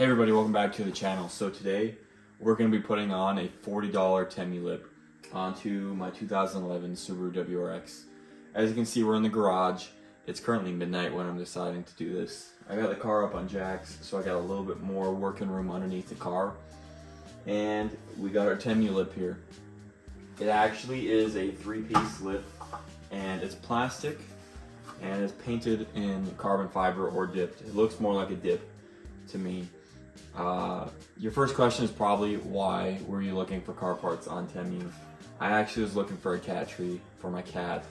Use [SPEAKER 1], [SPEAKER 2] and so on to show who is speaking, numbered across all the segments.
[SPEAKER 1] Hey everybody, welcome back to the channel. So today we're going to be putting on a $40 Temu lip onto my 2011 Subaru WRX. As you can see, we're in the garage. It's currently midnight when I'm deciding to do this. I got the car up on jacks, so I got a little bit more working room underneath the car. And we got our Temu lip here. It actually is a 3-piece lip, and it's plastic and it's painted in carbon fiber or dipped. It looks more like a dip to me. Your first question is probably, why were you looking for car parts on Temu? I actually was looking for a cat tree for my cat,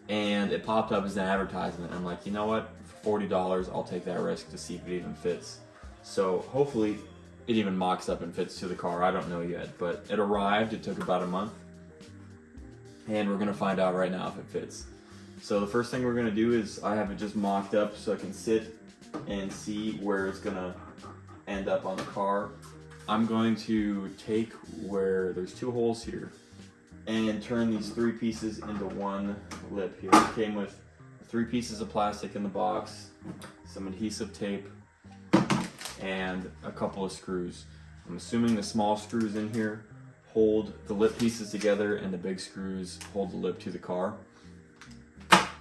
[SPEAKER 1] and it popped up as an advertisement. I'm like, you know what, for $40 I'll take that risk to see if it even fits. So hopefully it even mocks up and fits to the car. I don't know yet, but it arrived. It took about a month, and we're gonna find out right now if it fits. So the first thing we're gonna do is, I have it just mocked up so I can sit and see where it's gonna end up on the car. I'm going to take where there's 2 holes here and turn these 3 pieces into one lip here. It came with 3 pieces of plastic in the box, some adhesive tape, and a couple of screws. I'm assuming the small screws in here hold the lip pieces together and the big screws hold the lip to the car.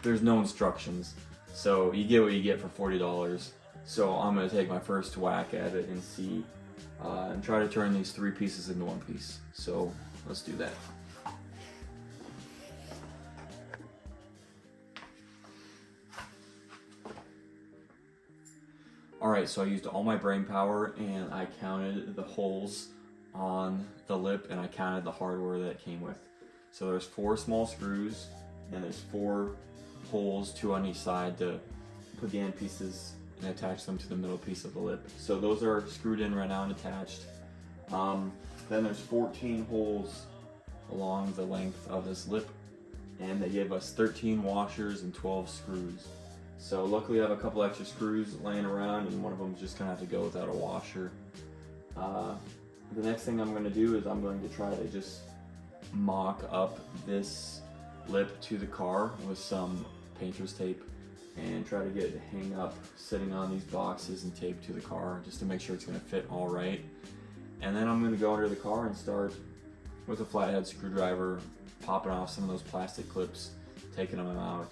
[SPEAKER 1] There's no instructions, so you get what you get for $40. So I'm going to take my first whack at it and see, and try to turn these 3 pieces into 1 piece. So let's do that. Alright, so I used all my brain power and I counted the holes on the lip and I counted the hardware that it came with. So there's 4 small screws and there's 4 holes, 2 on each side, to put the end pieces and attach them to the middle piece of the lip. So those are screwed in right now and attached. Then there's 14 holes along the length of this lip, and they gave us 13 washers and 12 screws. So luckily I have a couple extra screws laying around, and one of them is just gonna have to go without a washer. The next thing I'm gonna do is I'm going to try to just mock up this lip to the car with some painter's tape and try to get it to hang up sitting on these boxes and tape to the car, just to make sure it's going to fit all right. And then I'm going to go under the car and start with a flathead screwdriver popping off some of those plastic clips, taking them out,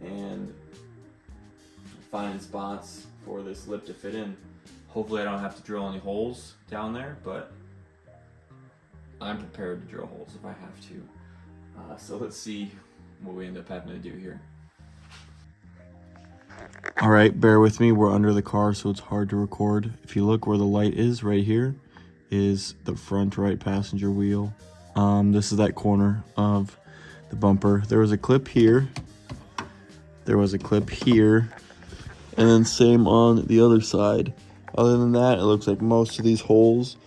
[SPEAKER 1] and finding spots for this lip to fit in. Hopefully I don't have to drill any holes down there, but I'm prepared to drill holes if I have to. So let's see what we end up having to do here. All right, bear with me. We're under the car, so it's hard to record. If you look where the light is, right here is the front right passenger wheel. This is that corner of the bumper. There was a clip here. There was a clip here. And then same on the other side. Other than that, it looks like most of these holes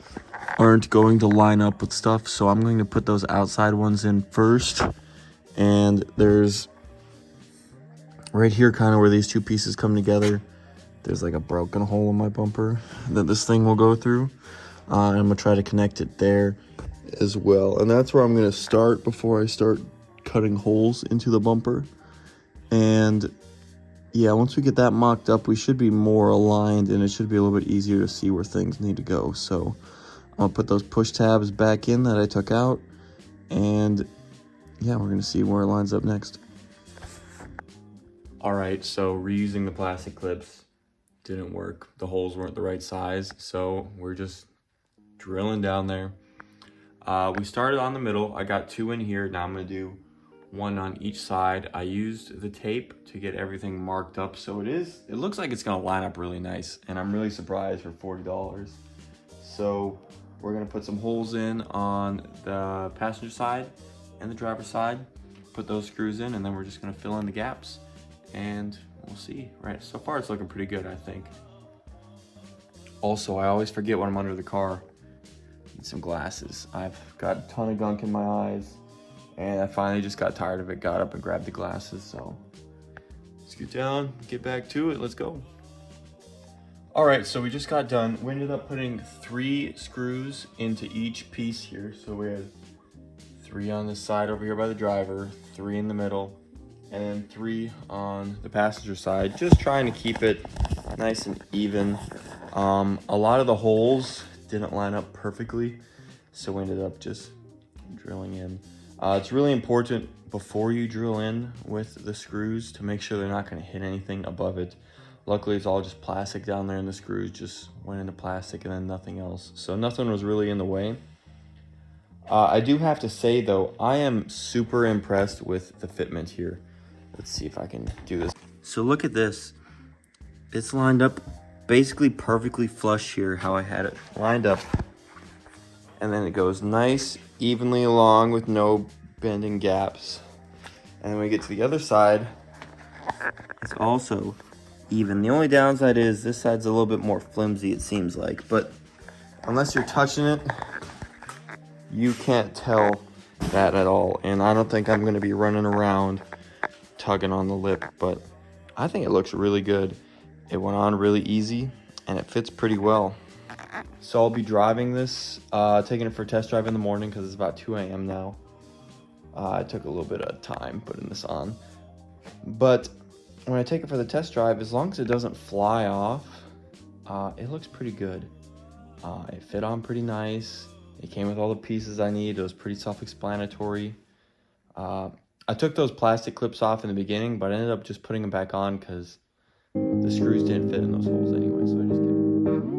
[SPEAKER 1] aren't going to line up with stuff, so I'm going to put those outside ones in first. And there's right here, kind of where these 2 pieces come together, there's like a broken hole in my bumper that this thing will go through. And I'm gonna try to connect it there as well. And that's where I'm gonna start before I start cutting holes into the bumper. And yeah, once we get that mocked up, we should be more aligned and it should be a little bit easier to see where things need to go. So I'll put those push tabs back in that I took out, and yeah, we're gonna see where it lines up next. All right, so reusing the plastic clips didn't work. The holes weren't the right size, so we're just drilling down there. We started on the middle. I got 2 in here. Now I'm gonna do 1 on each side. I used the tape to get everything marked up, so it looks like it's gonna line up really nice, and I'm really surprised for $40. So we're gonna put some holes in on the passenger side and the driver's side, put those screws in, and then we're just gonna fill in the gaps. And we'll see. Right, so far it's looking pretty good, I think. Also, I always forget when I'm under the car. Need some glasses. I've got a ton of gunk in my eyes, and I finally just got tired of it, got up and grabbed the glasses. So let's get down, get back to it, let's go. All right, so we just got done. We ended up putting 3 screws into each piece here. So we had 3 on this side over here by the driver, 3 in the middle, and then 3 on the passenger side, just trying to keep it nice and even. A lot of the holes didn't line up perfectly, so we ended up just drilling in. It's really important before you drill in with the screws to make sure they're not going to hit anything above it. Luckily, it's all just plastic down there, and the screws just went into plastic and then nothing else. So nothing was really in the way. I do have to say, though, I am super impressed with the fitment here. Let's see if I can do this. So look at this. It's lined up basically perfectly flush here, how I had it lined up. And then it goes nice, evenly along with no bending gaps. And then we get to the other side, it's also even. The only downside is this side's a little bit more flimsy, it seems like. But unless you're touching it, you can't tell that at all. And I don't think I'm going to be running around tugging on the lip, but I think it looks really good. It went on really easy and it fits pretty well. So I'll be driving this, taking it for a test drive in the morning because it's about 2 a.m. now. I took a little bit of time putting this on. But when I take it for the test drive, as long as it doesn't fly off, it looks pretty good. It fit on pretty nice. It came with all the pieces I need. It was pretty self-explanatory. I took those plastic clips off in the beginning, but I ended up just putting them back on because the screws didn't fit in those holes anyway, so I just kept them.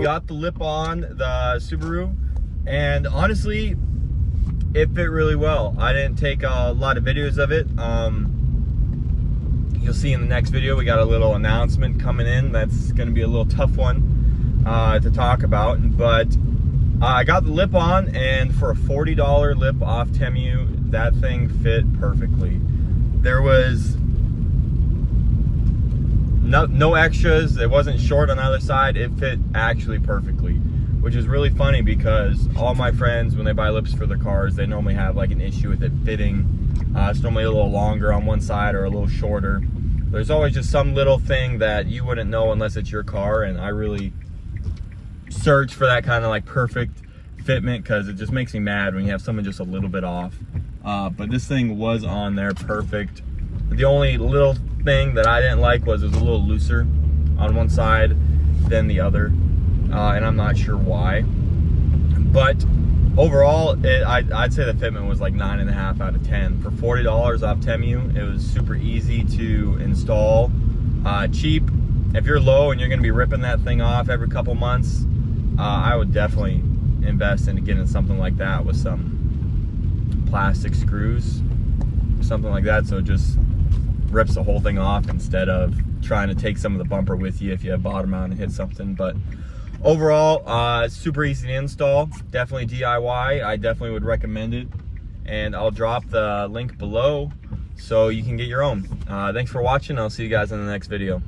[SPEAKER 1] Got the lip on the Subaru, and honestly it fit really well. I didn't take a lot of videos of it. You'll see in the next video we got a little announcement coming in that's going to be a little tough one to talk about, but I got the lip on, and for a $40 lip off Temu, that thing fit perfectly. There was no extras. It wasn't short on the other side. It fit actually perfectly, which is really funny because all my friends, when they buy lips for their cars, they normally have like an issue with it fitting. It's normally a little longer on one side or a little shorter. There's always just some little thing that you wouldn't know unless it's your car, and I really search for that kind of like perfect fitment because it just makes me mad when you have someone just a little bit off. But this thing was on there perfect. The only little thing that I didn't like was it was a little looser on one side than the other, and I'm not sure why. But overall, I'd say the fitment was like 9.5 out of 10. For $40 off Temu, it was super easy to install, cheap. If you're low and you're gonna be ripping that thing off every couple months, I would definitely invest into getting something like that with some plastic screws, something like that, so it just rips the whole thing off instead of trying to take some of the bumper with you if you have bottom out and hit something. But overall, super easy to install. Definitely DIY. I definitely would recommend it, and I'll drop the link below so you can get your own. Thanks for watching. I'll see you guys in the next video.